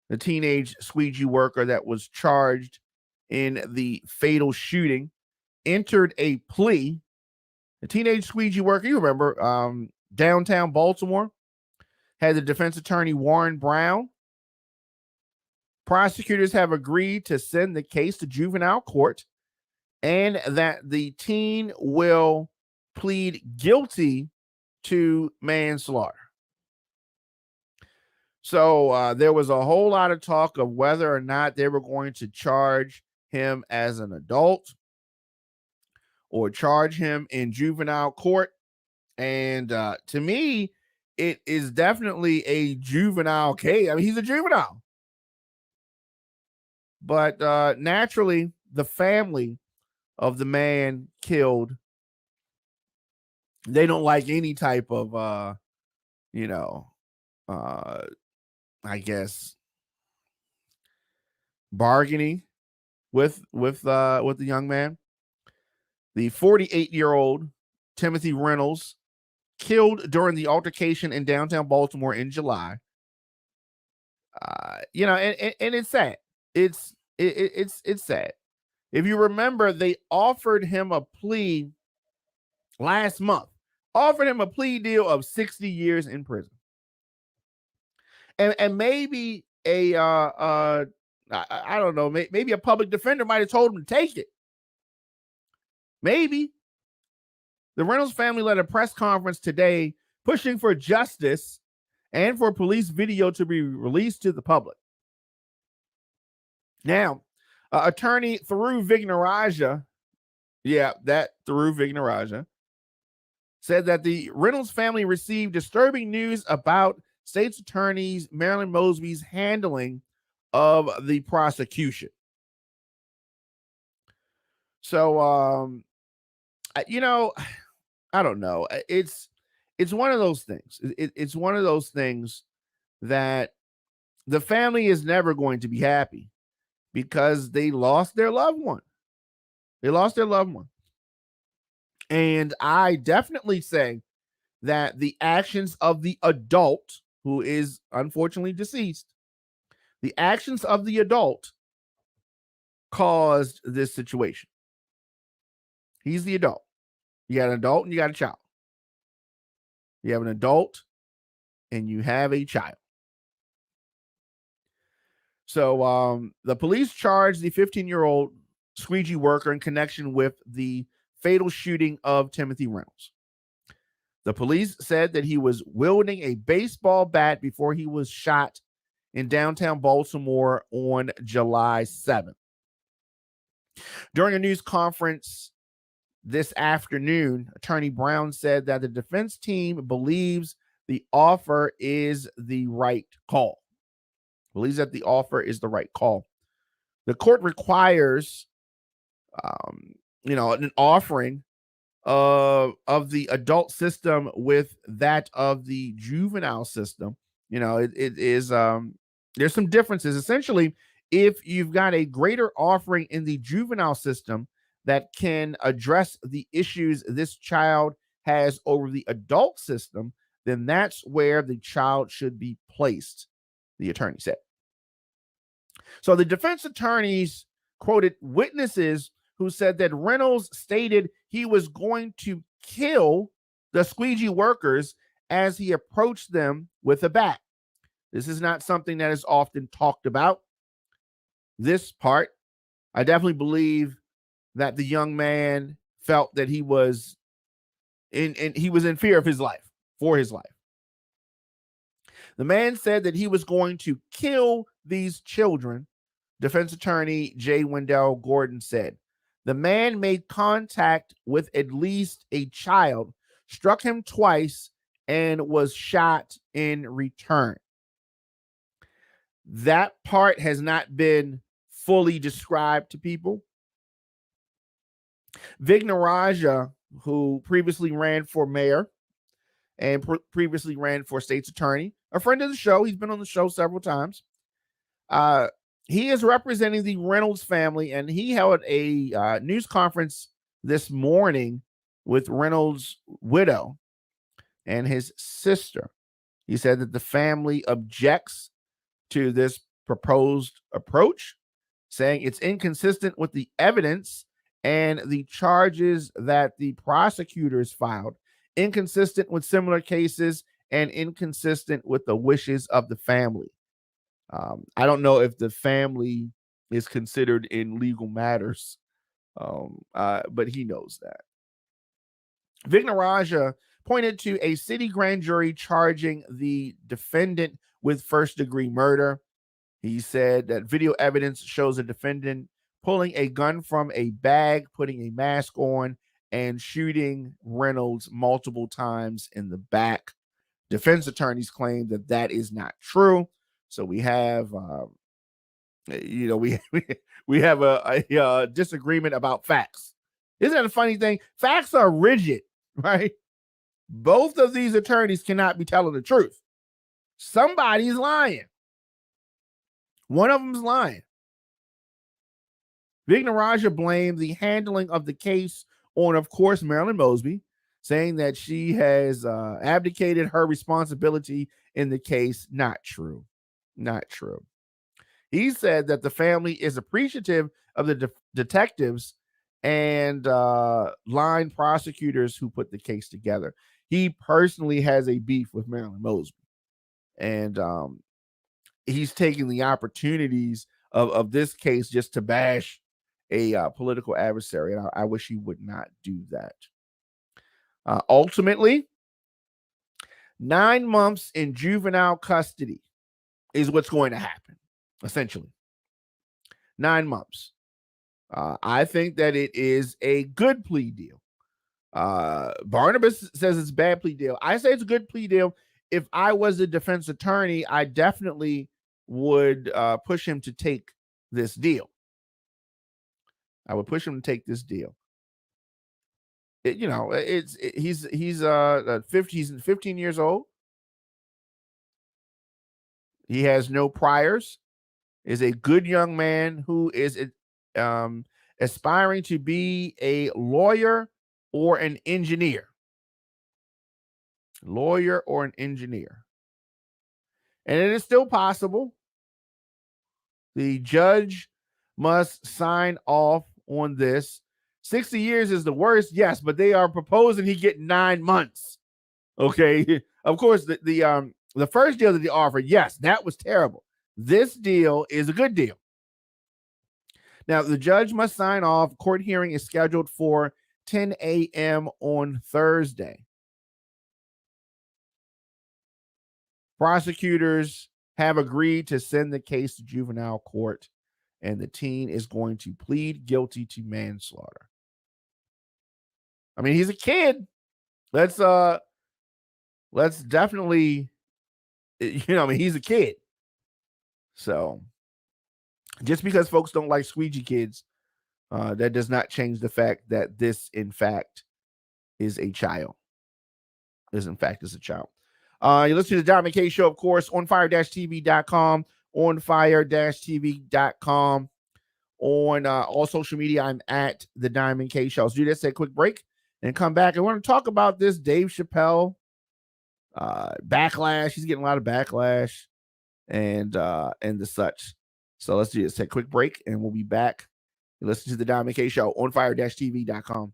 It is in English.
the teenage squeegee worker that was charged in the fatal shooting, entered a plea. The teenage squeegee worker, you remember, downtown Baltimore, had the defense attorney Warren Brown. Prosecutors have agreed to send the case to juvenile court and that the teen will plead guilty to manslaughter. So there was a whole lot of talk of whether or not they were going to charge him as an adult or charge him in juvenile court. And to me, it is definitely a juvenile case. I mean, he's a juvenile. But naturally, the family of the man killed, they don't like any type of, I guess, bargaining with the young man. The 48-year-old Timothy Reynolds, killed during the altercation in downtown Baltimore in July. And it's sad. It's sad. If you remember, they offered him a plea last month. Offered him a plea deal of 60 years in prison. And maybe I don't know, maybe a public defender might have told him to take it. Maybe. The Reynolds family led a press conference today pushing for justice and for police video to be released to the public. Now, attorney Thuru Vignaraja, said that the Reynolds family received disturbing news about State's Attorney Marilyn Mosby's handling of the prosecution. So, I don't know. It's one of those things. It's one of those things that the family is never going to be happy because they lost their loved one. And I definitely say that the actions of the adult, who is unfortunately deceased, the actions of the adult caused this situation. He's the adult. You got an adult and you got a child. You have an adult and you have a child. So the police charged the 15-year-old squeegee worker in connection with the fatal shooting of Timothy Reynolds. The police said that he was wielding a baseball bat before he was shot in downtown Baltimore on July 7th. During a news conference this afternoon, Attorney Brown said that the defense team believes the offer is the right call. Believes that the offer is the right call. The court requires, an offering of the adult system with that of the juvenile system. It is there's some differences. Essentially, if you've got a greater offering in the juvenile system that can address the issues this child has over the adult system, then that's where the child should be placed, the attorney said. So the defense attorneys quoted witnesses who said that Reynolds stated he was going to kill the squeegee workers as he approached them with a bat. This is not something that is often talked about. This part, I definitely believe that the young man felt that he was in fear of his life, for his life. The man said that he was going to kill these children. Defense attorney J. Wendell Gordon said, the man made contact with at least a child, struck him twice, and was shot in return. That part has not been fully described to people. Vignaraja, who previously ran for mayor and previously ran for state's attorney, a friend of the show, he's been on the show several times. He is representing the Reynolds family, and he held a news conference this morning with Reynolds' widow and his sister. He said that the family objects to this proposed approach, saying it's inconsistent with the evidence and the charges that the prosecutors filed, inconsistent with similar cases, and inconsistent with the wishes of the family. I don't know if the family is considered in legal matters, but he knows that. Vignarajah pointed to a city grand jury charging the defendant with first-degree murder. He said that video evidence shows a defendant pulling a gun from a bag, putting a mask on, and shooting Reynolds multiple times in the back. Defense attorneys claim that that is not true. So we have, we have a disagreement about facts. Isn't that a funny thing? Facts are rigid, right? Both of these attorneys cannot be telling the truth. Somebody's lying. One of them's lying. Vignarajah blamed the handling of the case on, of course, Marilyn Mosby, saying that she has abdicated her responsibility in the case. Not true. Not true. He said that the family is appreciative of the detectives and line prosecutors who put the case together. He personally has a beef with Marilyn Mosby, and he's taking the opportunities of this case just to bash a political adversary, and I wish he would not do that. Ultimately, 9 months in juvenile custody is what's going to happen, essentially. 9 months. I think that it is a good plea deal. Barnabas says it's a bad plea deal. I say it's a good plea deal. If I was a defense attorney, I definitely would push him to take this deal. I would push him to take this deal. He's 15 years old. He has no priors. Is a good young man who is aspiring to be a lawyer or an engineer. Lawyer or an engineer. And it is still possible. The judge must sign off on this. 60 years is the worst, yes, but they are proposing he get 9 months. Okay. Of course, the first deal that they offered, yes, that was terrible. This deal is a good deal. Now, the judge must sign off. Court hearing is scheduled for 10 a.m. on Thursday. Prosecutors have agreed to send the case to juvenile court, and the teen is going to plead guilty to manslaughter. I mean, he's a kid. Let's definitely, he's a kid. So just because folks don't like squeegee kids, that does not change the fact that this, in fact, is a child. This, in fact, is a child. You listen to the Diamond K Show, of course, on fire-tv.com, on fire-tv.com. On all social media, I'm at the Diamond K Show. Let's do this, take a quick break, and come back. I want to talk about this Dave Chappelle backlash. He's getting a lot of backlash and the such. So let's do this, take a quick break, and we'll be back. You listen to the Diamond K Show on fire-tv.com.